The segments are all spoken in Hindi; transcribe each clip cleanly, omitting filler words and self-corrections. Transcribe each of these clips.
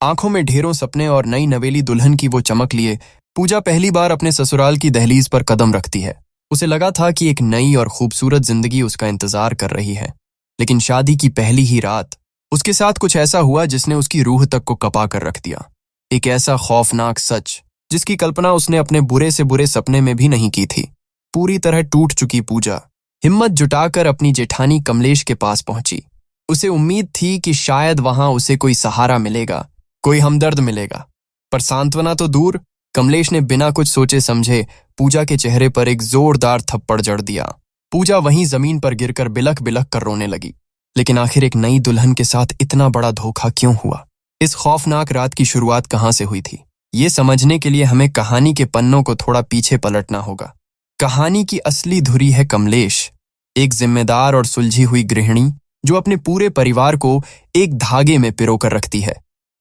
आंखों में ढेरों सपने और नई नवेली दुल्हन की वो चमक लिए पूजा पहली बार अपने ससुराल की दहलीज पर कदम रखती है। उसे लगा था कि एक नई और खूबसूरत जिंदगी उसका इंतजार कर रही है, लेकिन शादी की पहली ही रात उसके साथ कुछ ऐसा हुआ जिसने उसकी रूह तक को कपा कर रख दिया। एक ऐसा खौफनाक सच जिसकी कल्पना उसने अपने बुरे से बुरे सपने में भी नहीं की थी। पूरी तरह टूट चुकी पूजा हिम्मत जुटाकर अपनी जेठानी कमलेश के पास पहुंची। उसे उम्मीद थी कि शायद वहां उसे कोई सहारा मिलेगा, कोई हमदर्द मिलेगा, पर सांत्वना तो दूर, कमलेश ने बिना कुछ सोचे समझे पूजा के चेहरे पर एक जोरदार थप्पड़ जड़ दिया। पूजा वहीं जमीन पर गिरकर बिलख बिलख कर रोने लगी। लेकिन आखिर एक नई दुल्हन के साथ इतना बड़ा धोखा क्यों हुआ? इस खौफनाक रात की शुरुआत कहां से हुई थी, ये समझने के लिए हमें कहानी के पन्नों को थोड़ा पीछे पलटना होगा। कहानी की असली धुरी है कमलेश, एक जिम्मेदार और सुलझी हुई गृहिणी जो अपने पूरे परिवार को एक धागे में पिरोकर रखती है।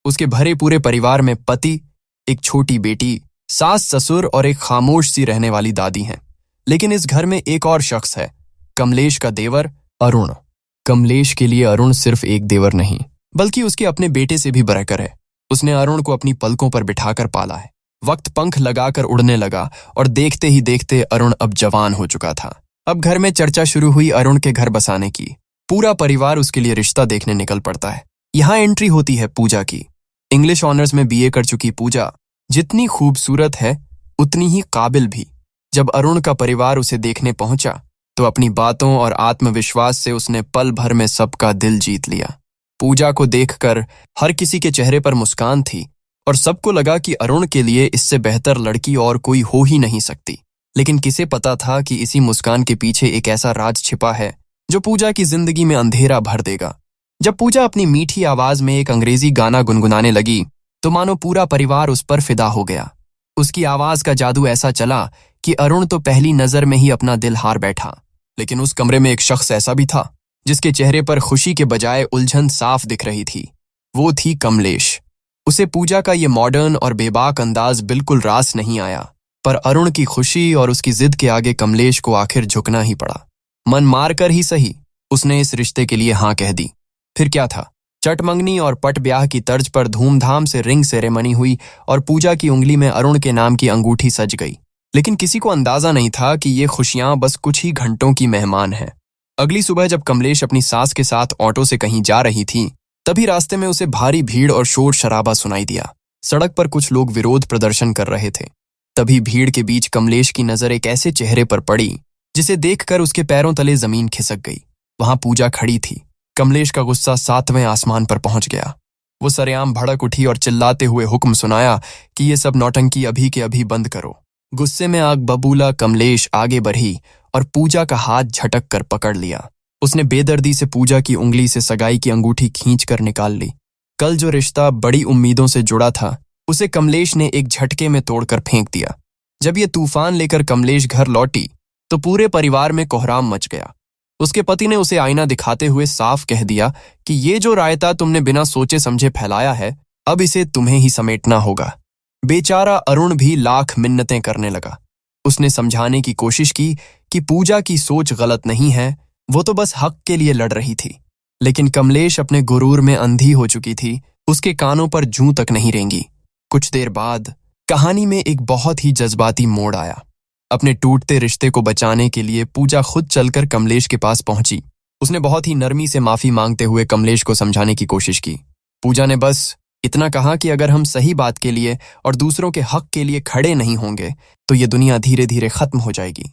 उसके भरे पूरे परिवार में पति, एक छोटी बेटी, सास ससुर और एक खामोश सी रहने वाली दादी हैं। लेकिन इस घर में एक और शख्स है, कमलेश का देवर अरुण। कमलेश के लिए अरुण सिर्फ एक देवर नहीं, बल्कि उसके अपने बेटे से भी बढ़कर है। उसने अरुण को अपनी पलकों पर बिठाकर पाला है। वक्त पंख लगाकर उड़ने लगा और देखते ही देखते अरुण अब जवान हो चुका था। अब घर में चर्चा शुरू हुई अरुण के घर बसाने की। पूरा परिवार उसके लिए रिश्ता देखने निकल पड़ता है। यहाँ एंट्री होती है पूजा की। इंग्लिश ऑनर्स में बीए कर चुकी पूजा जितनी खूबसूरत है उतनी ही काबिल भी। जब अरुण का परिवार उसे देखने पहुंचा तो अपनी बातों और आत्मविश्वास से उसने पल भर में सबका दिल जीत लिया। पूजा को देखकर हर किसी के चेहरे पर मुस्कान थी और सबको लगा कि अरुण के लिए इससे बेहतर लड़की और कोई हो ही नहीं सकती। लेकिन किसे पता था कि इसी मुस्कान के पीछे एक ऐसा राज छिपा है जो पूजा की जिंदगी में अंधेरा भर देगा। जब पूजा अपनी मीठी आवाज में एक अंग्रेजी गाना गुनगुनाने लगी तो मानो पूरा परिवार उस पर फिदा हो गया। उसकी आवाज का जादू ऐसा चला कि अरुण तो पहली नजर में ही अपना दिल हार बैठा। लेकिन उस कमरे में एक शख्स ऐसा भी था जिसके चेहरे पर खुशी के बजाय उलझन साफ दिख रही थी। वो थी कमलेश। उसे पूजा का ये मॉडर्न और बेबाक अंदाज बिल्कुल रास नहीं आया, पर अरुण की खुशी और उसकी जिद के आगे कमलेश को आखिर झुकना ही पड़ा। मन मार कर ही सही उसने इस रिश्ते के लिए हाँ कह दी। फिर क्या था, चटमंगनी और पट ब्याह की तर्ज पर धूमधाम से रिंग सेरेमनी हुई और पूजा की उंगली में अरुण के नाम की अंगूठी सज गई। लेकिन किसी को अंदाजा नहीं था कि ये खुशियां बस कुछ ही घंटों की मेहमान हैं। अगली सुबह जब कमलेश अपनी सास के साथ ऑटो से कहीं जा रही थी, तभी रास्ते में उसे भारी भीड़ और शोर शराबा सुनाई दिया। सड़क पर कुछ लोग विरोध प्रदर्शन कर रहे थे। तभी भीड़ के बीच कमलेश की नजर एक ऐसे चेहरे पर पड़ी जिसे देखकर उसके पैरों तले जमीन खिसक गई। वहां पूजा खड़ी थी। कमलेश का गुस्सा 7वें आसमान पर पहुंच गया। वो सरेआम भड़क उठी और चिल्लाते हुए हुक्म सुनाया कि ये सब नौटंकी अभी के अभी बंद करो। गुस्से में आग बबूला कमलेश आगे बढ़ी और पूजा का हाथ झटक कर पकड़ लिया। उसने बेदर्दी से पूजा की उंगली से सगाई की अंगूठी खींच कर निकाल ली। कल जो रिश्ता बड़ी उम्मीदों से जुड़ा था, उसे कमलेश ने एक झटके में तोड़कर फेंक दिया। जब ये तूफान लेकर कमलेश घर लौटी तो पूरे परिवार में कोहराम मच गया। उसके पति ने उसे आईना दिखाते हुए साफ कह दिया कि ये जो रायता तुमने बिना सोचे समझे फैलाया है, अब इसे तुम्हें ही समेटना होगा। बेचारा अरुण भी लाख मिन्नतें करने लगा। उसने समझाने की कोशिश की कि पूजा की सोच गलत नहीं है, वो तो बस हक के लिए लड़ रही थी। लेकिन कमलेश अपने गुरूर में अंधी हो चुकी थी। उसके कानों पर जूं तक नहीं रेंगी। कुछ देर बाद कहानी में एक बहुत ही जज्बाती मोड़ आया। अपने टूटते रिश्ते को बचाने के लिए पूजा खुद चलकर कमलेश के पास पहुंची। उसने बहुत ही नरमी से माफी मांगते हुए कमलेश को समझाने की कोशिश की। पूजा ने बस इतना कहा कि अगर हम सही बात के लिए और दूसरों के हक के लिए खड़े नहीं होंगे तो ये दुनिया धीरे धीरे खत्म हो जाएगी।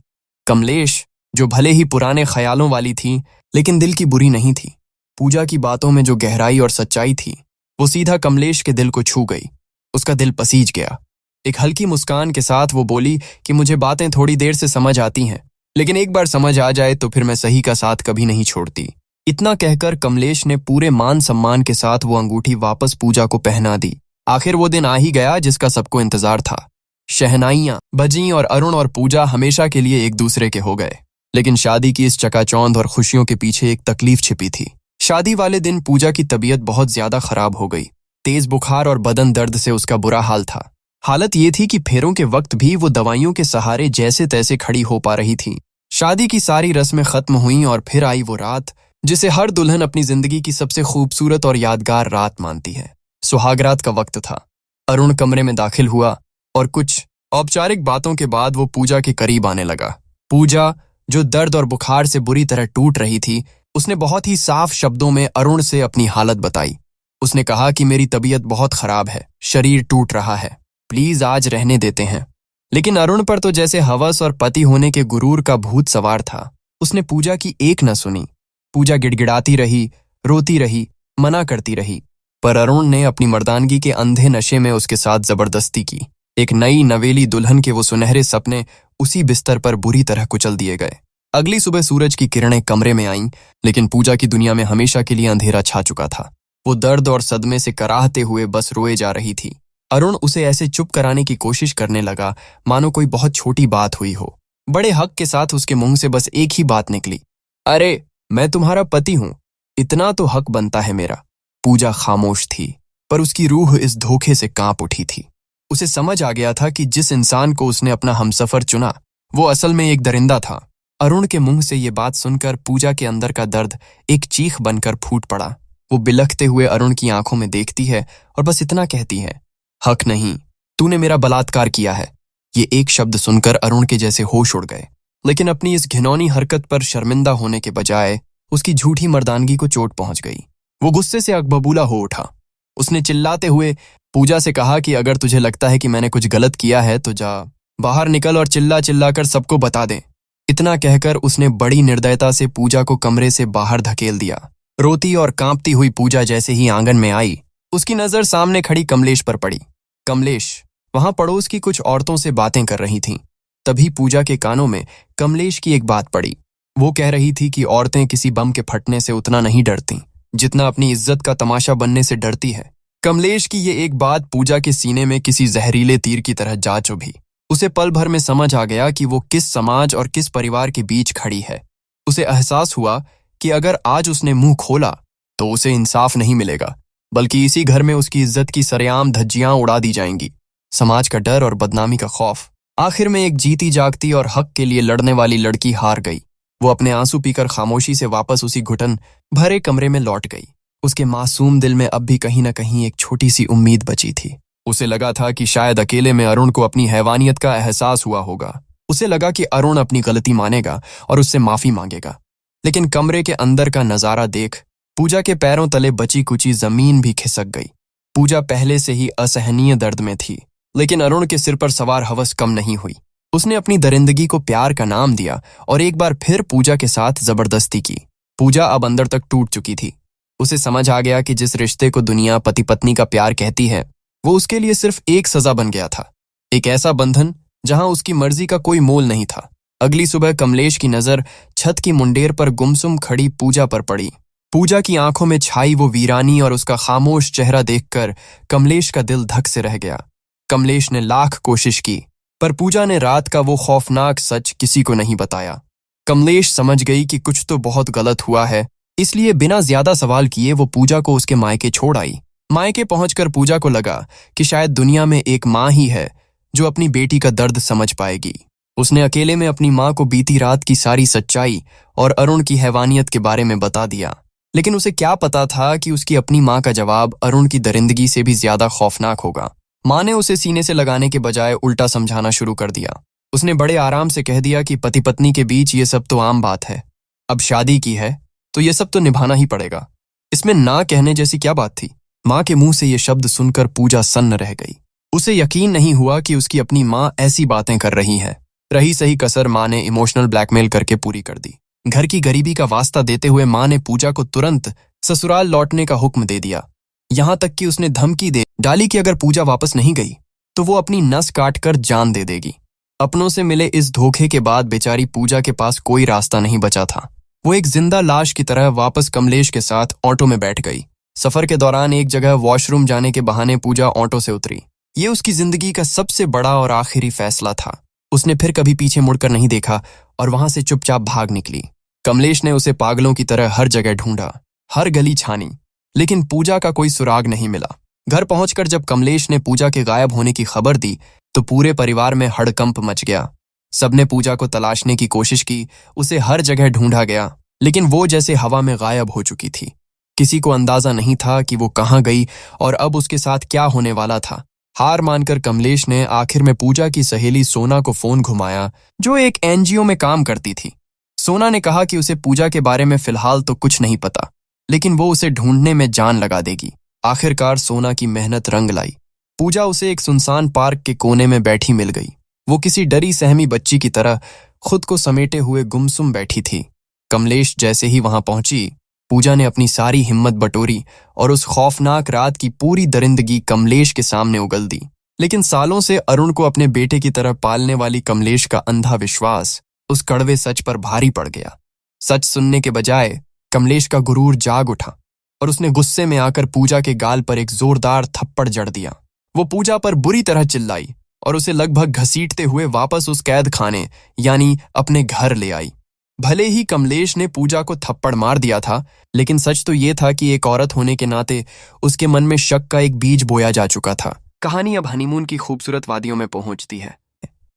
कमलेश, जो भले ही पुराने ख्यालों वाली थी, लेकिन दिल की बुरी नहीं थी। पूजा की बातों में जो गहराई और सच्चाई थी, वो सीधा कमलेश के दिल को छू गई। उसका दिल पसीज गया। एक हल्की मुस्कान के साथ वो बोली कि मुझे बातें थोड़ी देर से समझ आती हैं, लेकिन एक बार समझ आ जाए तो फिर मैं सही का साथ कभी नहीं छोड़ती। इतना कहकर कमलेश ने पूरे मान सम्मान के साथ वो अंगूठी वापस पूजा को पहना दी। आखिर वो दिन आ ही गया जिसका सबको इंतजार था। शहनाइयां बजीं और अरुण और पूजा हमेशा के लिए एक दूसरे के हो गए। लेकिन शादी की इस चकाचौंध और खुशियों के पीछे एक तकलीफ छिपी थी। शादी वाले दिन पूजा की तबीयत बहुत ज्यादा खराब हो गई। तेज बुखार और बदन दर्द से उसका बुरा हाल था। हालत ये थी कि फेरों के वक्त भी वो दवाइयों के सहारे जैसे तैसे खड़ी हो पा रही थी। शादी की सारी रस्में खत्म हुईं और फिर आई वो रात जिसे हर दुल्हन अपनी जिंदगी की सबसे खूबसूरत और यादगार रात मानती है। सुहागरात का वक्त था। अरुण कमरे में दाखिल हुआ और कुछ औपचारिक बातों के बाद वो पूजा के करीब आने लगा। पूजा, जो दर्द और बुखार से बुरी तरह टूट रही थी, उसने बहुत ही साफ शब्दों में अरुण से अपनी हालत बताई। उसने कहा कि मेरी तबीयत बहुत खराब है, शरीर टूट रहा है, प्लीज आज रहने देते हैं। लेकिन अरुण पर तो जैसे हवस और पति होने के गुरूर का भूत सवार था। उसने पूजा की एक न सुनी। पूजा गिड़गिड़ाती रही, रोती रही, मना करती रही, पर अरुण ने अपनी मर्दानगी के अंधे नशे में उसके साथ जबरदस्ती की। एक नई नवेली दुल्हन के वो सुनहरे सपने उसी बिस्तर पर बुरी तरह कुचल दिए गए। अगली सुबह सूरज की किरणें कमरे में आईं, लेकिन पूजा की दुनिया में हमेशा के लिए अंधेरा छा चुका था। वो दर्द और सदमे से कराहते हुए बस रोए जा रही थी। अरुण उसे ऐसे चुप कराने की कोशिश करने लगा मानो कोई बहुत छोटी बात हुई हो। बड़े हक के साथ उसके मुंह से बस एक ही बात निकली, अरे मैं तुम्हारा पति हूं, इतना तो हक बनता है मेरा। पूजा खामोश थी, पर उसकी रूह इस धोखे से कांप उठी थी। उसे समझ आ गया था कि जिस इंसान को उसने अपना हमसफर चुना, वो असल में एक दरिंदा था। अरुण के मुंह से ये बात सुनकर पूजा के अंदर का दर्द एक चीख बनकर फूट पड़ा। वो बिलखते हुए अरुण की आंखों में देखती है और बस इतना कहती है, हक नहीं, तूने मेरा बलात्कार किया है। ये एक शब्द सुनकर अरुण के जैसे होश उड़ गए, लेकिन अपनी इस घिनौनी हरकत पर शर्मिंदा होने के बजाय उसकी झूठी मर्दानगी को चोट पहुंच गई। वो गुस्से से अकबबूला हो उठा। उसने चिल्लाते हुए पूजा से कहा कि अगर तुझे लगता है कि मैंने कुछ गलत किया है तो जा बाहर निकल और चिल्ला चिल्ला कर सबको बता दे। इतना कहकर उसने बड़ी निर्दयता से पूजा को कमरे से बाहर धकेल दिया। रोती और कांपती हुई पूजा जैसे ही आंगन में आई, उसकी नजर सामने खड़ी कमलेश पर पड़ी। कमलेश वहां पड़ोस की कुछ औरतों से बातें कर रही थीं। तभी पूजा के कानों में कमलेश की एक बात पड़ी। वो कह रही थी कि औरतें किसी बम के फटने से उतना नहीं डरती जितना अपनी इज्जत का तमाशा बनने से डरती है। कमलेश की ये एक बात पूजा के सीने में किसी जहरीले तीर की तरह जा चुभी। उसे पल भर में समझ आ गया कि वो किस समाज और किस परिवार के बीच खड़ी है। उसे एहसास हुआ कि अगर आज उसने मुंह खोला तो उसे इंसाफ नहीं मिलेगा, बल्कि इसी घर में उसकी इज्जत की सरेआम धज्जियां उड़ा दी जाएंगी। समाज का डर और बदनामी का खौफ। आखिर में एक जीती जागती और हक के लिए लड़ने वाली लड़की हार गई। वो अपने आंसू पीकर खामोशी से वापस उसी घुटन भरे कमरे में लौट गई। उसके मासूम दिल में अब भी कहीं न कहीं एक छोटी सी उम्मीद बची थी। उसे लगा था कि शायद अकेले में अरुण को अपनी हैवानियत का एहसास हुआ होगा। उसे लगा कि अरुण अपनी गलती मानेगा और उससे माफी मांगेगा। लेकिन कमरे के अंदर का नजारा देख पूजा के पैरों तले बची कुची जमीन भी खिसक गई। पूजा पहले से ही असहनीय दर्द में थी, लेकिन अरुण के सिर पर सवार हवस कम नहीं हुई। उसने अपनी दरिंदगी को प्यार का नाम दिया और एक बार फिर पूजा के साथ जबरदस्ती की। पूजा अब अंदर तक टूट चुकी थी। उसे समझ आ गया कि जिस रिश्ते को दुनिया पति पत्नी का प्यार कहती है, वो उसके लिए सिर्फ एक सजा बन गया था। एक ऐसा बंधन जहां उसकी मर्जी का कोई मोल नहीं था। अगली सुबह कमलेश की नजर छत की मुंडेर पर गुमसुम खड़ी पूजा पर पड़ी। पूजा की आंखों में छाई वो वीरानी और उसका खामोश चेहरा देखकर कमलेश का दिल धक से रह गया। कमलेश ने लाख कोशिश की, पर पूजा ने रात का वो खौफनाक सच किसी को नहीं बताया। कमलेश समझ गई कि कुछ तो बहुत गलत हुआ है, इसलिए बिना ज्यादा सवाल किए वो पूजा को उसके मायके छोड़ आई। मायके पहुंचकर पूजा को लगा कि शायद दुनिया में एक माँ ही है जो अपनी बेटी का दर्द समझ पाएगी। उसने अकेले में अपनी माँ को बीती रात की सारी सच्चाई और अरुण की हैवानियत के बारे में बता दिया। लेकिन उसे क्या पता था कि उसकी अपनी माँ का जवाब अरुण की दरिंदगी से भी ज्यादा खौफनाक होगा। माँ ने उसे सीने से लगाने के बजाय उल्टा समझाना शुरू कर दिया। उसने बड़े आराम से कह दिया कि पति पत्नी के बीच ये सब तो आम बात है। अब शादी की है तो ये सब तो निभाना ही पड़ेगा। इसमें ना कहने जैसी क्या बात थी। माँ के मुंह से ये शब्द सुनकर पूजा सन्न रह गई। उसे यकीन नहीं हुआ कि उसकी अपनी माँ ऐसी बातें कर रही है। रही सही कसर माँ ने इमोशनल ब्लैकमेल करके पूरी कर दी। घर की गरीबी का वास्ता देते हुए माँ ने पूजा को तुरंत ससुराल लौटने का हुक्म दे दिया। यहाँ तक कि उसने धमकी दे डाली कि अगर पूजा वापस नहीं गई तो वो अपनी नस काट कर जान दे देगी। अपनों से मिले इस धोखे के बाद बेचारी पूजा के पास कोई रास्ता नहीं बचा था। वो एक जिंदा लाश की तरह वापस कमलेश के साथ ऑटो में बैठ गई। सफर के दौरान एक जगह वॉशरूम जाने के बहाने पूजा ऑटो से उतरी। ये उसकी जिंदगी का सबसे बड़ा और आखिरी फैसला था। उसने फिर कभी पीछे मुड़कर नहीं देखा और वहां से चुपचाप भाग निकली। कमलेश ने उसे पागलों की तरह हर जगह ढूंढा, हर गली छानी, लेकिन पूजा का कोई सुराग नहीं मिला। घर पहुंचकर जब कमलेश ने पूजा के गायब होने की खबर दी तो पूरे परिवार में हड़कंप मच गया। सबने पूजा को तलाशने की कोशिश की, उसे हर जगह ढूंढा गया, लेकिन वो जैसे हवा में गायब हो चुकी थी। किसी को अंदाजा नहीं था कि वो कहाँ गई और अब उसके साथ क्या होने वाला था। हार मानकर कमलेश ने आखिर में पूजा की सहेली सोना को फोन घुमाया, जो एक एनजीओ में काम करती थी। सोना ने कहा कि उसे पूजा के बारे में फिलहाल तो कुछ नहीं पता, लेकिन वो उसे ढूंढने में जान लगा देगी। आखिरकार सोना की मेहनत रंग लाई। पूजा उसे एक सुनसान पार्क के कोने में बैठी मिल गई। वो किसी डरी सहमी बच्ची की तरह खुद को समेटे हुए गुमसुम बैठी थी। कमलेश जैसे ही वहां पहुंची, पूजा ने अपनी सारी हिम्मत बटोरी और उस खौफनाक रात की पूरी दरिंदगी कमलेश के सामने उगल दी। लेकिन सालों से अरुण को अपने बेटे की तरह पालने वाली कमलेश का अंधा विश्वास उस कड़वे सच पर भारी पड़ गया। सच सुनने के बजाय कमलेश का गुरूर जाग उठा और उसने गुस्से में आकर पूजा के गाल पर एक जोरदार थप्पड़ जड़ दिया। वो पूजा पर बुरी तरह चिल्लाई और उसे लगभग घसीटते हुए वापस उस कैद खाने यानी अपने घर ले आई। भले ही कमलेश ने पूजा को थप्पड़ मार दिया था, लेकिन सच तो ये था कि एक औरत होने के नाते उसके मन में शक का एक बीज बोया जा चुका था। कहानी अब हनीमून की खूबसूरत वादियों में पहुंचती है,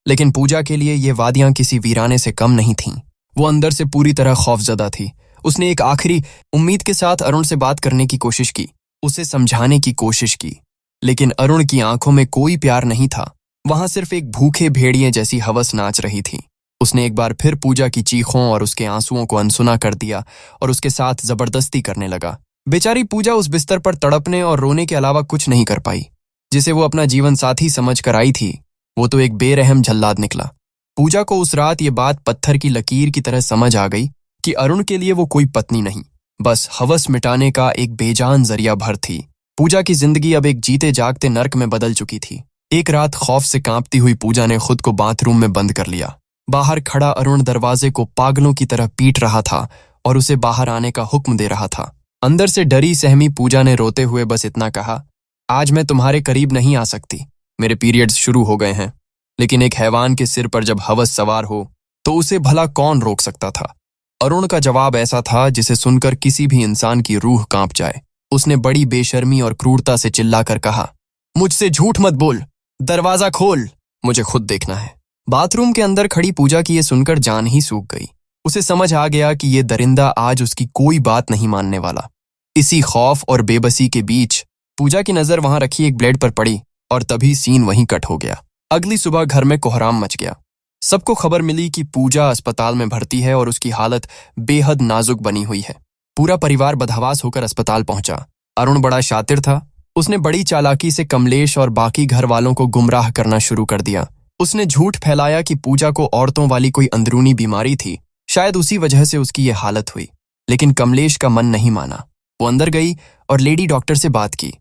लेकिन पूजा के लिए ये वादियां किसी वीराने से कम नहीं थीं। वो अंदर से पूरी तरह खौफजदा थी। उसने एक आखिरी उम्मीद के साथ अरुण से बात करने की कोशिश की, उसे समझाने की कोशिश की, लेकिन अरुण की आंखों में कोई प्यार नहीं था। वहां सिर्फ एक भूखे भेड़िए जैसी हवस नाच रही थी। उसने एक बार फिर पूजा की चीखों और उसके आंसुओं को अनसुना कर दिया और उसके साथ जबरदस्ती करने लगा। बेचारी पूजा उस बिस्तर पर तड़पने और रोने के अलावा कुछ नहीं कर पाई। जिसे वो अपना जीवन साथी समझ कर आई थी, वो तो एक बेरहम जल्लाद निकला। पूजा को उस रात ये बात पत्थर की लकीर की तरह समझ आ गई कि अरुण के लिए वो कोई पत्नी नहीं, बस हवस मिटाने का एक बेजान जरिया भर थी। पूजा की जिंदगी अब एक जीते जागते नर्क में बदल चुकी थी। एक रात खौफ से कांपती हुई पूजा ने खुद को बाथरूम में बंद कर लिया। बाहर खड़ा अरुण दरवाजे को पागलों की तरह पीट रहा था और उसे बाहर आने का हुक्म दे रहा था। अंदर से डरी सहमी पूजा ने रोते हुए बस इतना कहा, आज मैं तुम्हारे करीब नहीं आ सकती, मेरे पीरियड्स शुरू हो गए हैं। लेकिन एक हैवान के सिर पर जब हवस सवार हो तो उसे भला कौन रोक सकता था। अरुण का जवाब ऐसा था जिसे सुनकर किसी भी इंसान की रूह कांप जाए। उसने बड़ी बेशर्मी और क्रूरता से चिल्लाकर कहा, मुझसे झूठ मत बोल, दरवाजा खोल, मुझे खुद देखना है। बाथरूम के अंदर खड़ी पूजा की ये सुनकर जान ही सूख गई। उसे समझ आ गया कि ये दरिंदा आज उसकी कोई बात नहीं मानने वाला। इसी खौफ और बेबसी के बीच पूजा की नजर वहां रखी एक ब्लेड पर पड़ी और तभी सीन वहीं कट हो गया। अगली सुबह घर में कोहराम मच गया। सबको खबर मिली कि पूजा अस्पताल में भर्ती है और उसकी हालत बेहद नाजुक बनी हुई है। पूरा परिवार बदहवास होकर अस्पताल पहुंचा। अरुण बड़ा शातिर था। उसने बड़ी चालाकी से कमलेश और बाकी घर वालों को गुमराह करना शुरू कर दिया। उसने झूठ फैलाया कि पूजा को औरतों वाली कोई अंदरूनी बीमारी थी, शायद उसी वजह से उसकी ये हालत हुई। लेकिन कमलेश का मन नहीं माना। वो अंदर गई और लेडी डॉक्टर से बात की।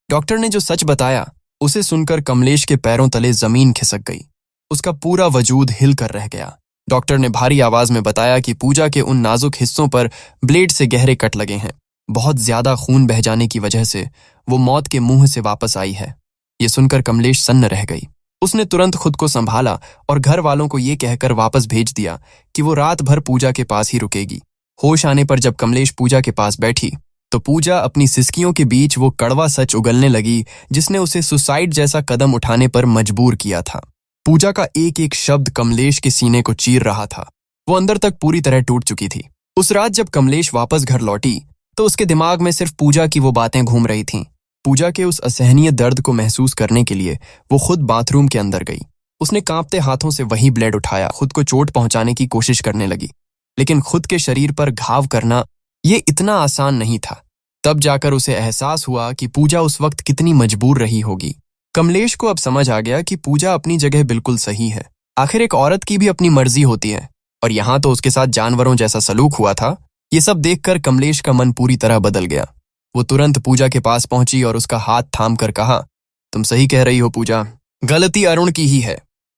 डॉक्टर ने जो सच बताया उसे सुनकर कमलेश के पैरों तले जमीन खिसक गई। उसका पूरा वजूद हिल कर रह गया। डॉक्टर ने भारी आवाज में बताया कि पूजा के उन नाजुक हिस्सों पर ब्लेड से गहरे कट लगे हैं। बहुत ज्यादा खून बह जाने की वजह से वो मौत के मुंह से वापस आई है। ये सुनकर कमलेश सन्न रह गई। उसने तुरंत खुद को संभाला और घर वालों को ये कहकर वापस भेज दिया कि वो रात भर पूजा के पास ही रुकेगी। होश आने पर जब कमलेश पूजा के पास बैठी तो पूजा अपनी सिसकियों के बीच वो कड़वा सच उगलने लगी जिसने उसे सुसाइड जैसा कदम उठाने पर मजबूर किया था। पूजा का एक एक शब्द कमलेश के सीने को चीर रहा था। वो अंदर तक पूरी तरह टूट चुकी थी। उस रात जब कमलेश वापस घर लौटी तो उसके दिमाग में सिर्फ पूजा की वो बातें घूम रही थीं। पूजा के उस असहनीय दर्द को महसूस करने के लिए वो खुद बाथरूम के अंदर गई। उसने कांपते हाथों से वही ब्लेड उठाया, खुद को चोट पहुंचाने की कोशिश करने लगी। लेकिन खुद के शरीर पर घाव करना ये इतना आसान नहीं था। तब जाकर उसे एहसास हुआ कि पूजा उस वक्त कितनी मजबूर रही होगी। कमलेश को अब समझ आ गया कि पूजा अपनी जगह बिल्कुल सही है। आखिर एक औरत की भी अपनी मर्जी होती है और यहाँ तो उसके साथ जानवरों जैसा सलूक हुआ था। ये सब देखकर कमलेश का मन पूरी तरह बदल गया। वो तुरंत पूजा के पास पहुंची और उसका हाथ थाम कर कहा, तुम सही कह रही हो पूजा, गलती अरुण की ही है।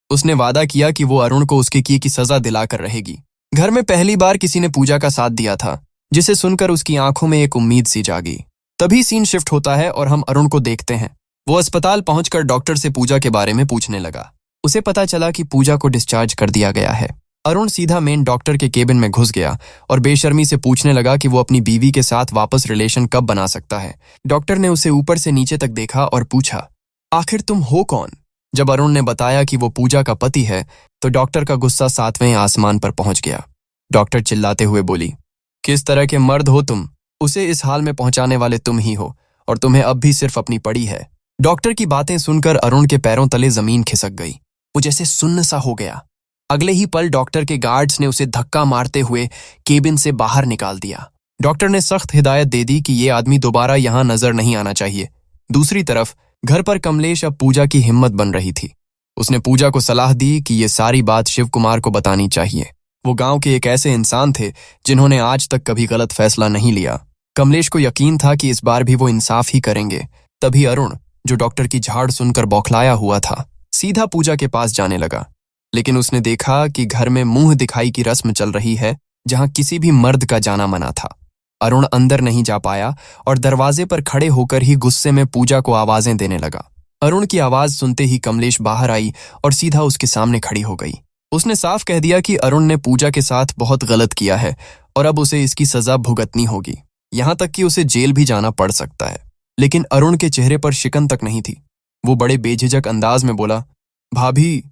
उसने वादा किया कि वो अरुण को उसके किए की सजा दिलाकर रहेगी। घर में पहली बार किसी ने पूजा का साथ दिया था, जिसे सुनकर उसकी आंखों में एक उम्मीद सी जागी। तभी सीन शिफ्ट होता है और हम अरुण को देखते हैं। वो अस्पताल पहुंचकर डॉक्टर से पूजा के बारे में पूछने लगा। उसे पता चला कि पूजा को डिस्चार्ज कर दिया गया है। अरुण सीधा मेन डॉक्टर के केबिन में घुस गया और बेशर्मी से पूछने लगा कि वो अपनी बीवी के साथ वापस रिलेशन कब बना सकता है। डॉक्टर ने उसे ऊपर से नीचे तक देखा और पूछा, आखिर तुम हो कौन? जब अरुण ने बताया कि वो पूजा का पति है तो डॉक्टर का गुस्सा 7वें आसमान पर पहुंच गया। डॉक्टर चिल्लाते हुए बोली, किस तरह के मर्द हो तुम उसे इस हाल में पहुंचाने वाले तुम ही हो और तुम्हें अब भी सिर्फ अपनी पड़ी है। डॉक्टर की बातें सुनकर अरुण के पैरों तले जमीन खिसक गई। वो जैसे सुन्न सा हो गया। अगले ही पल डॉक्टर के गार्ड्स ने उसे धक्का मारते हुए केबिन से बाहर निकाल दिया। डॉक्टर ने सख्त हिदायत दे दी कि ये आदमी दोबारा यहां नजर नहीं आना चाहिए। दूसरी तरफ घर पर कमलेश अब पूजा की हिम्मत बन रही थी। उसने पूजा को सलाह दी कि ये सारी बात शिव कुमार को बतानी चाहिए। वो गांव के एक ऐसे इंसान थे जिन्होंने आज तक कभी गलत फैसला नहीं लिया। कमलेश को यकीन था कि इस बार भी वो इंसाफ ही करेंगे। तभी अरुण, जो डॉक्टर की झाड़ सुनकर बौखलाया हुआ था, सीधा पूजा के पास जाने लगा। लेकिन उसने देखा कि घर में मुंह दिखाई की रस्म चल रही है, जहां किसी भी मर्द का जाना मना था। अरुण अंदर नहीं जा पाया और दरवाजे पर खड़े होकर ही गुस्से में पूजा को आवाजें देने लगा। अरुण की आवाज सुनते ही कमलेश बाहर आई और सीधा उसके सामने खड़ी हो गई। उसने साफ कह दिया कि अरुण ने पूजा के साथ बहुत गलत किया है और अब उसे इसकी सजा भुगतनी होगी, यहां तक कि उसे जेल भी जाना पड़ सकता है। लेकिन अरुण के चेहरे पर शिकन तक नहीं थी। वो बड़े बेझिझक अंदाज में बोला, भाभी,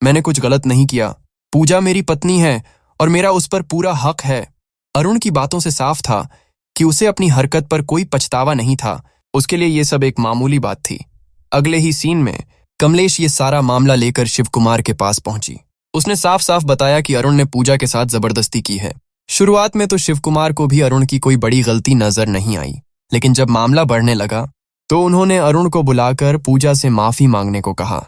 मैंने कुछ गलत नहीं किया। पूजा मेरी पत्नी है और मेरा उस पर पूरा हक है। अरुण की बातों से साफ था कि उसे अपनी हरकत पर कोई पछतावा नहीं था। उसके लिए ये सब एक मामूली बात थी। अगले ही सीन में कमलेश ये सारा मामला लेकर शिव कुमार के पास पहुंची। उसने साफ साफ बताया कि अरुण ने पूजा के साथ जबरदस्ती की है। शुरुआत में तो शिव कुमार को भी अरुण की कोई बड़ी गलती नजर नहीं आई, लेकिन जब मामला बढ़ने लगा तो उन्होंने अरुण को बुलाकर पूजा से माफी मांगने को कहा।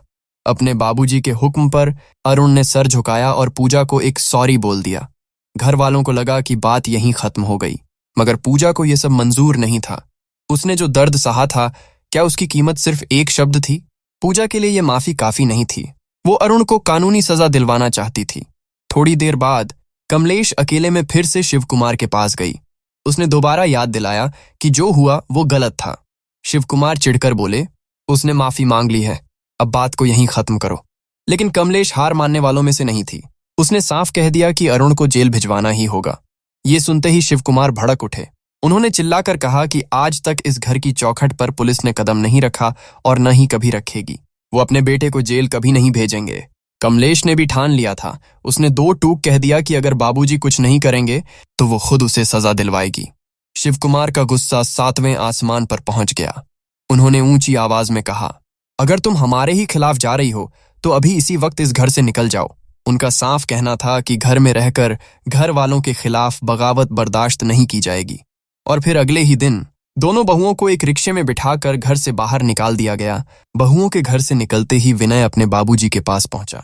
अपने बाबूजी के हुक्म पर अरुण ने सर झुकाया और पूजा को एक सॉरी बोल दिया। घर वालों को लगा कि बात यहीं खत्म हो गई, मगर पूजा को यह सब मंजूर नहीं था। उसने जो दर्द सहा था, क्या उसकी कीमत सिर्फ एक शब्द थी? पूजा के लिए यह माफी काफी नहीं थी। वो अरुण को कानूनी सजा दिलवाना चाहती थी। थोड़ी देर बाद कमलेश अकेले में फिर से शिव कुमार के पास गई। उसने दोबारा याद दिलाया कि जो हुआ वो गलत था। शिव कुमार चिढ़कर बोले, उसने माफी मांग ली है, अब बात को यहीं खत्म करो। लेकिन कमलेश हार मानने वालों में से नहीं थी। उसने साफ कह दिया कि अरुण को जेल भिजवाना ही होगा। ये सुनते ही शिव कुमार भड़क उठे। उन्होंने चिल्लाकर कहा कि आज तक इस घर की चौखट पर पुलिस ने कदम नहीं रखा और न ही कभी रखेगी। वो अपने बेटे को जेल कभी नहीं भेजेंगे। कमलेश ने भी ठान लिया था। उसने दो टूक कह दिया कि अगर बाबूजी कुछ नहीं करेंगे तो वो खुद उसे सजा दिलवाएगी। शिव कुमार का गुस्सा 7वें आसमान पर पहुंच गया। उन्होंने ऊंची आवाज में कहा, अगर तुम हमारे ही खिलाफ जा रही हो तो अभी इसी वक्त इस घर से निकल जाओ। उनका साफ कहना था कि घर में रहकर घर वालों के खिलाफ बगावत बर्दाश्त नहीं की जाएगी। और फिर अगले ही दिन दोनों बहुओं को एक रिक्शे में बिठाकर घर से बाहर निकाल दिया गया। बहुओं के घर से निकलते ही विनय अपने बाबूजी के पास पहुंचा।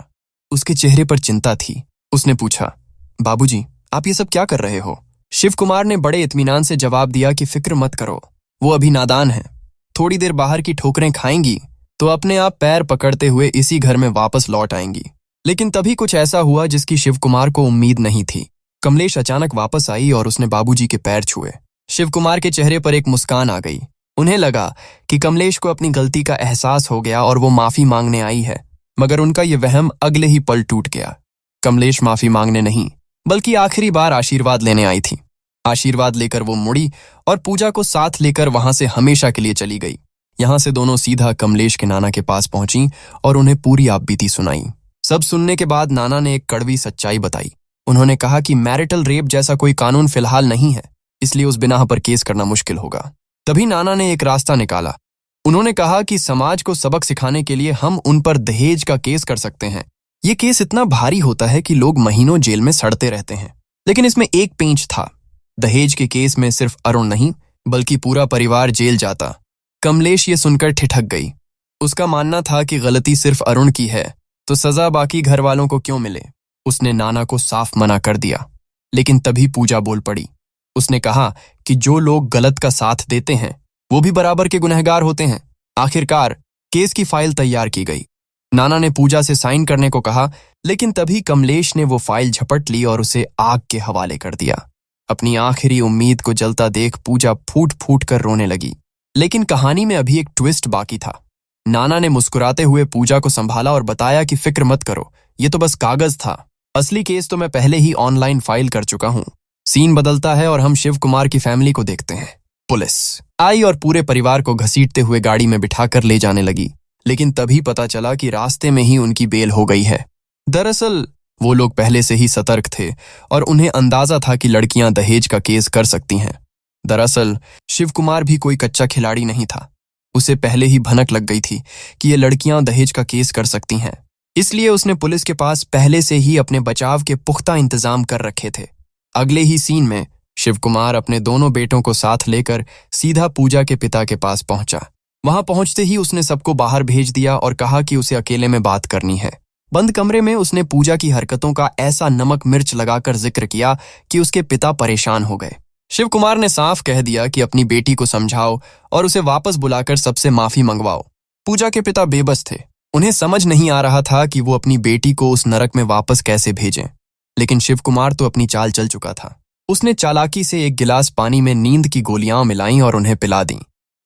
उसके चेहरे पर चिंता थी। उसने पूछा, बाबूजी, आप ये सब क्या कर रहे हो? शिव कुमार ने बड़े इत्मीनान से जवाब दिया कि फिक्र मत करो, वो अभी नादान है। थोड़ी देर बाहर की ठोकरें खाएंगी तो अपने आप पैर पकड़ते हुए इसी घर में वापस लौट आएंगी। लेकिन तभी कुछ ऐसा हुआ जिसकी शिव कुमार को उम्मीद नहीं थी। कमलेश अचानक वापस आई और उसने बाबूजी के पैर छुए। शिव कुमार के चेहरे पर एक मुस्कान आ गई। उन्हें लगा कि कमलेश को अपनी गलती का एहसास हो गया और वो माफी मांगने आई है, मगर उनका ये वहम अगले ही पल टूट गया। कमलेश माफी मांगने नहीं, बल्कि आखिरी बार आशीर्वाद लेने आई थी। आशीर्वाद लेकर वो मुड़ी और पूजा को साथ लेकर वहां से हमेशा के लिए चली गई। यहां से दोनों सीधा कमलेश के नाना के पास पहुंची और उन्हें पूरी आपबीती सुनाई। सब सुनने के बाद नाना ने एक कड़वी सच्चाई बताई। उन्होंने कहा कि मैरिटल रेप जैसा कोई कानून फिलहाल नहीं है, इसलिए उस बिना पर केस करना मुश्किल होगा। तभी नाना ने एक रास्ता निकाला। उन्होंने कहा कि समाज को सबक सिखाने के लिए हम उन पर दहेज का केस कर सकते हैं। ये केस इतना भारी होता है कि लोग महीनों जेल में सड़ते रहते हैं। लेकिन इसमें एक पेंच था। दहेज के केस में सिर्फ अरुण नहीं, बल्कि पूरा परिवार जेल जाता। कमलेश ये सुनकर ठिठक गई। उसका मानना था कि गलती सिर्फ अरुण की है तो सजा बाकी घर वालों को क्यों मिले। उसने नाना को साफ मना कर दिया। लेकिन तभी पूजा बोल पड़ी। उसने कहा कि जो लोग गलत का साथ देते हैं वो भी बराबर के गुनहगार होते हैं। आखिरकार केस की फाइल तैयार की गई। नाना ने पूजा से साइन करने को कहा, लेकिन तभी कमलेश ने वो फाइल झपट ली और उसे आग के हवाले कर दिया। अपनी आखिरी उम्मीद को जलता देख पूजा फूट फूट कर रोने लगी। लेकिन कहानी में अभी एक ट्विस्ट बाकी था। नाना ने मुस्कुराते हुए पूजा को संभाला और बताया कि फिक्र मत करो, ये तो बस कागज था। असली केस तो मैं पहले ही ऑनलाइन फाइल कर चुका हूँ। सीन बदलता है और हम शिव कुमार की फैमिली को देखते हैं। पुलिस आई और पूरे परिवार को घसीटते हुए गाड़ी में बिठाकर ले जाने लगी। लेकिन तभी पता चला कि रास्ते में ही उनकी बेल हो गई है। दरअसल वो लोग पहले से ही सतर्क थे और उन्हें अंदाजा था कि लड़कियां दहेज का केस कर सकती हैं। दरअसल शिव कुमार भी कोई कच्चा खिलाड़ी नहीं था। उसे पहले ही भनक लग गई थी कि ये लड़कियां दहेज का केस कर सकती हैं। इसलिए उसने पुलिस के पास पहले से ही अपने बचाव के पुख्ता इंतजाम कर रखे थे। अगले ही सीन में शिव कुमार अपने दोनों बेटों को साथ लेकर सीधा पूजा के पिता के पास पहुंचा। वहां पहुंचते ही उसने सबको बाहर भेज दिया और कहा कि उसे अकेले में बात करनी है। बंद कमरे में उसने पूजा की हरकतों का ऐसा नमक मिर्च लगाकर जिक्र किया कि उसके पिता परेशान हो गए। शिव कुमार ने साफ कह दिया कि अपनी बेटी को समझाओ और उसे वापस बुलाकर सबसे माफी मंगवाओ। पूजा के पिता बेबस थे। उन्हें समझ नहीं आ रहा था कि वो अपनी बेटी को उस नरक में वापस कैसे भेजें। लेकिन शिव कुमार तो अपनी चाल चल चुका था। उसने चालाकी से एक गिलास पानी में नींद की गोलियां मिलाईं और उन्हें पिला दी।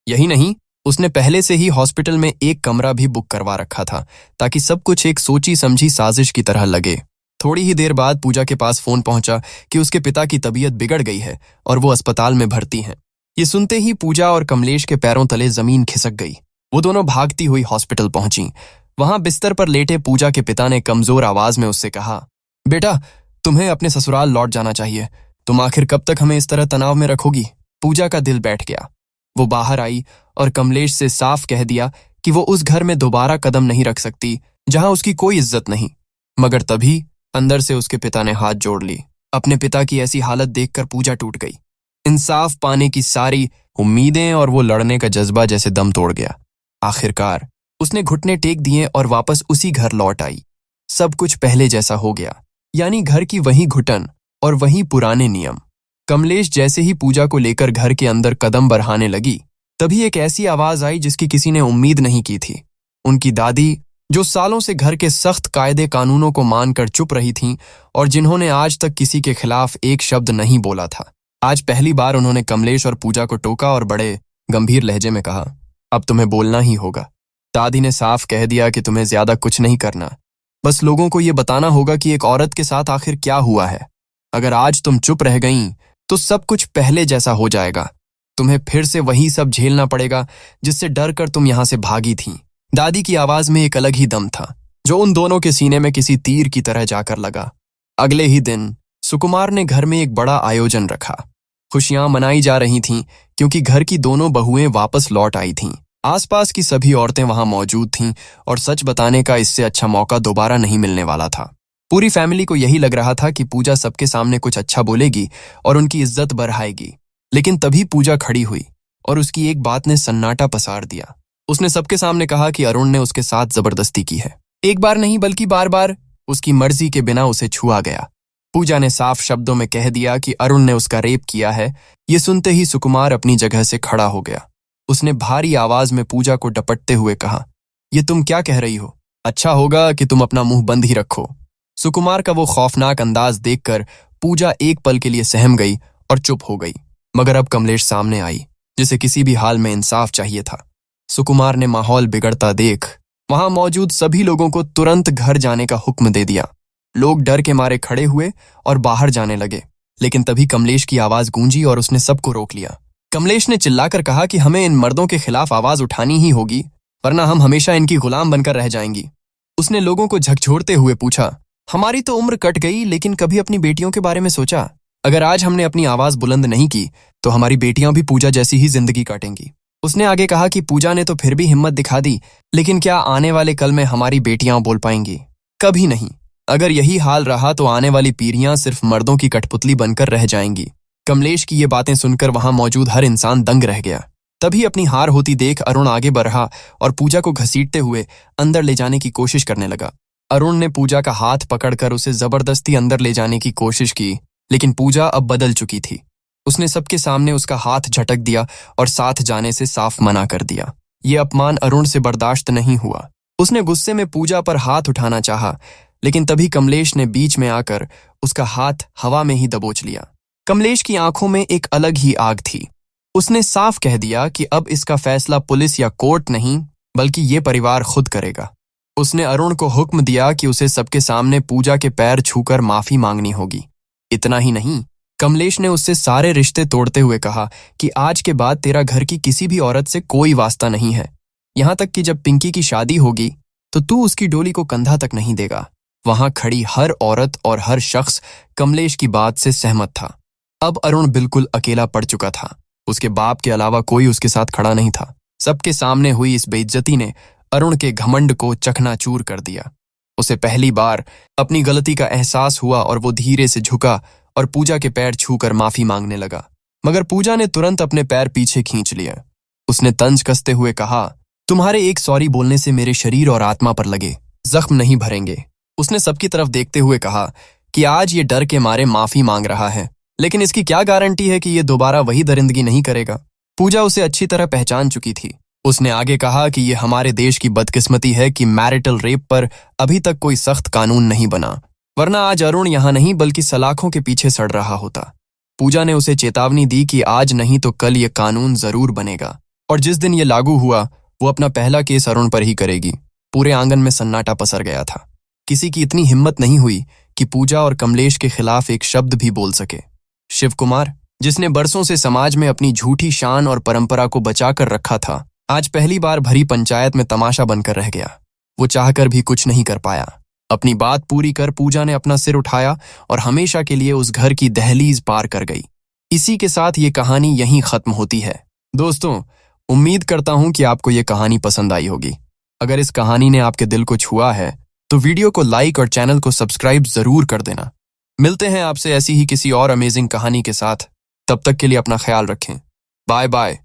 यही नहीं, उसने पहले से ही हॉस्पिटल में एक कमरा भी बुक करवा रखा था ताकि सब कुछ एक सोची समझी साजिश की तरह लगे। थोड़ी ही देर बाद पूजा के पास फोन पहुंचा कि उसके पिता की तबीयत बिगड़ गई है और वो अस्पताल में भर्ती हैं। ये सुनते ही पूजा और कमलेश के पैरों तले जमीन खिसक गई। वो दोनों भागती हुई हॉस्पिटल पहुंची। वहां बिस्तर पर लेटे पूजा के पिता ने कमजोर आवाज में उससे कहा, बेटा, तुम्हें अपने ससुराल लौट जाना चाहिए। तुम आखिर कब तक हमें इस तरह तनाव में रखोगी? पूजा का दिल बैठ गया। वो बाहर आई और कमलेश से साफ कह दिया कि वो उस घर में दोबारा कदम नहीं रख सकती जहां उसकी कोई इज्जत नहीं। मगर तभी अंदर से उसके पिता ने हाथ जोड़ ली। अपने पिता की ऐसी हालत देखकर पूजा टूट गई। इंसाफ पाने की सारी उम्मीदें और वो लड़ने का जज्बा जैसे दम तोड़ गया। आखिरकार उसने घुटने टेक दिए और वापस उसी घर लौट आई। सब कुछ पहले जैसा हो गया, यानी घर की वही घुटन और वही पुराने नियम। कमलेश जैसे ही पूजा को लेकर घर के अंदर कदम बढ़ाने लगी, तभी एक ऐसी आवाज आई जिसकी किसी ने उम्मीद नहीं की थी। उनकी दादी, जो सालों से घर के सख्त कायदे कानूनों को मानकर चुप रही थीं और जिन्होंने आज तक किसी के खिलाफ एक शब्द नहीं बोला था, आज पहली बार उन्होंने कमलेश और पूजा को टोका और बड़े गंभीर लहजे में कहा, अब तुम्हें बोलना ही होगा। दादी ने साफ कह दिया कि तुम्हें ज्यादा कुछ नहीं करना, बस लोगों को ये बताना होगा कि एक औरत के साथ आखिर क्या हुआ है। अगर आज तुम चुप रह गईं तो सब कुछ पहले जैसा हो जाएगा। तुम्हें फिर से वही सब झेलना पड़ेगा जिससे डर कर तुम यहां से भागी थीं। दादी की आवाज में एक अलग ही दम था जो उन दोनों के सीने में किसी तीर की तरह जाकर लगा। अगले ही दिन सुकुमार ने घर में एक बड़ा आयोजन रखा। खुशियां मनाई जा रही थीं क्योंकि घर की दोनों बहुएं वापस लौट आई थीं। आसपास की सभी औरतें वहां मौजूद थीं और सच बताने का इससे अच्छा मौका दोबारा नहीं मिलने वाला था। पूरी फैमिली को यही लग रहा था कि पूजा सबके सामने कुछ अच्छा बोलेगी और उनकी इज्जत बढ़ाएगी। लेकिन तभी पूजा खड़ी हुई और उसकी एक बात ने सन्नाटा पसार दिया। उसने सबके सामने कहा कि अरुण ने उसके साथ जबरदस्ती की है। एक बार नहीं बल्कि बार बार उसकी मर्जी के बिना उसे छुआ गया। पूजा ने साफ शब्दों में कह दिया कि अरुण ने उसका रेप किया है। ये सुनते ही सुकुमार अपनी जगह से खड़ा हो गया। उसने भारी आवाज में पूजा को डपटते हुए कहा, ये तुम क्या कह रही हो? अच्छा होगा कि तुम अपना मुंह बंद ही रखो। सुकुमार का वो खौफनाक अंदाज देखकर पूजा एक पल के लिए सहम गई और चुप हो गई। मगर अब कमलेश सामने आई, जिसे किसी भी हाल में इंसाफ चाहिए था। सुकुमार ने माहौल बिगड़ता देख वहां मौजूद सभी लोगों को तुरंत घर जाने का हुक्म दे दिया। लोग डर के मारे खड़े हुए और बाहर जाने लगे। लेकिन तभी कमलेश की आवाज गूंजी और उसने सबको रोक लिया। कमलेश ने चिल्लाकर कहा कि हमें इन मर्दों के खिलाफ आवाज उठानी ही होगी, वरना हम हमेशा इनकी गुलाम बनकर रह जाएंगी। उसने लोगों को झकझोरते हुए पूछा, हमारी तो उम्र कट गई, लेकिन कभी अपनी बेटियों के बारे में सोचा? अगर आज हमने अपनी आवाज बुलंद नहीं की तो हमारी बेटियां भी पूजा जैसी ही जिंदगी काटेंगी। उसने आगे कहा कि पूजा ने तो फिर भी हिम्मत दिखा दी, लेकिन क्या आने वाले कल में हमारी बेटियां बोल पाएंगी? कभी नहीं। अगर यही हाल रहा तो आने वाली पीढ़ियां सिर्फ मर्दों की कठपुतली बनकर रह जाएंगी। कमलेश की ये बातें सुनकर वहां मौजूद हर इंसान दंग रह गया। तभी अपनी हार होती देख अरुण आगे बढ़ा और पूजा को घसीटते हुए अंदर ले जाने की कोशिश करने लगा। अरुण ने पूजा का हाथ पकड़कर उसे जबरदस्ती अंदर ले जाने की कोशिश की, लेकिन पूजा अब बदल चुकी थी। उसने सबके सामने उसका हाथ झटक दिया और साथ जाने से साफ मना कर दिया। ये अपमान अरुण से बर्दाश्त नहीं हुआ। उसने गुस्से में पूजा पर हाथ उठाना चाहा, लेकिन तभी कमलेश ने बीच में आकर उसका हाथ हवा में ही दबोच लिया। कमलेश की आंखों में एक अलग ही आग थी। उसने साफ कह दिया कि अब इसका फैसला पुलिस या कोर्ट नहीं, बल्कि ये परिवार खुद करेगा। उसने अरुण को हुक्म दिया कि उसे सबके सामने पूजा के पैर छूकर माफी मांगनी होगी। इतना ही नहीं, कमलेश ने उससे सारे रिश्ते तोड़ते हुए कहा कि आज के बाद तेरा घर की किसी भी औरत से कोई वास्ता नहीं है। यहां तक कि जब पिंकी की शादी होगी तो तू उसकी डोली को कंधा तक नहीं देगा। वहां खड़ी हर औरत और हर शख्स कमलेश की बात से सहमत था। अब अरुण बिल्कुल अकेला पड़ चुका था। उसके बाप के अलावा कोई उसके साथ खड़ा नहीं था। सबके सामने हुई इस बेइज्जती ने अरुण के घमंड को चकनाचूर कर दिया। उसे पहली बार अपनी गलती का एहसास हुआ और वो धीरे से झुका और पूजा के पैर छूकर माफी मांगने लगा। मगर पूजा ने तुरंत अपने पैर पीछे खींच लिया। उसने तंज कसते हुए कहा, तुम्हारे एक सॉरी बोलने से मेरे शरीर और आत्मा पर लगे जख्म नहीं भरेंगे। उसने सबकी तरफ देखते हुए कहा कि आज ये डर के मारे माफी मांग रहा है, लेकिन इसकी क्या गारंटी है कि ये दोबारा वही दरिंदगी नहीं करेगा। पूजा उसे अच्छी तरह पहचान चुकी थी। उसने आगे कहा कि ये हमारे देश की बदकिस्मती है कि मैरिटल रेप पर अभी तक कोई सख्त कानून नहीं बना, वरना आज अरुण यहाँ नहीं बल्कि सलाखों के पीछे सड़ रहा होता। पूजा ने उसे चेतावनी दी कि आज नहीं तो कल ये कानून जरूर बनेगा, और जिस दिन ये लागू हुआ वो अपना पहला केस अरुण पर ही करेगी। पूरे आंगन में सन्नाटा पसर गया था। किसी की इतनी हिम्मत नहीं हुई कि पूजा और कमलेश के खिलाफ एक शब्द भी बोल सके। शिव कुमार, जिसने बरसों से समाज में अपनी झूठी शान और परंपरा को बचाकर रखा था, आज पहली बार भरी पंचायत में तमाशा बनकर रह गया। वो चाहकर भी कुछ नहीं कर पाया। अपनी बात पूरी कर पूजा ने अपना सिर उठाया और हमेशा के लिए उस घर की दहलीज पार कर गई। इसी के साथ ये कहानी यहीं खत्म होती है। दोस्तों, उम्मीद करता हूं कि आपको ये कहानी पसंद आई होगी। अगर इस कहानी ने आपके दिल को छुआ है तो वीडियो को लाइक और चैनल को सब्सक्राइब जरूर कर देना। मिलते हैं आपसे ऐसी ही किसी और अमेजिंग कहानी के साथ। तब तक के लिए अपना ख्याल रखें। Bye bye.